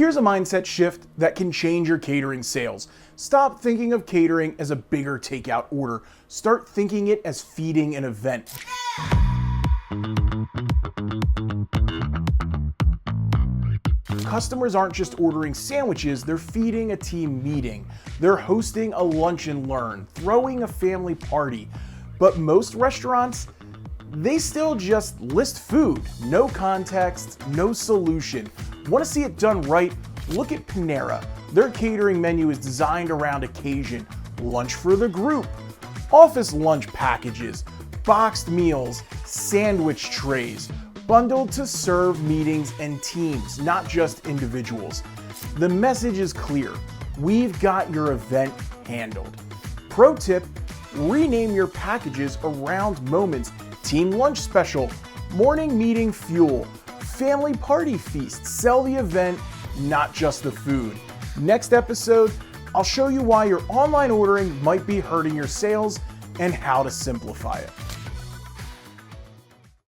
Here's a mindset shift that can change your catering sales. Stop thinking of catering as a bigger takeout order. Start thinking it as feeding an event. Customers aren't just ordering sandwiches, they're feeding a team meeting. They're hosting a lunch and learn, throwing a family party. But most restaurants, they still just list food. No context, no solution. Want to see it done right? Look at Panera. Their catering menu is designed around occasion. Lunch for the group, office lunch packages, boxed meals, sandwich trays, bundled to serve meetings and teams, not just individuals. The message is clear. We've got your event handled. Pro tip, rename your packages around moments. Team lunch special, morning meeting fuel, family party feast. Sell the event, not just the food. Next episode, I'll show you why your online ordering might be hurting your sales and how to simplify it.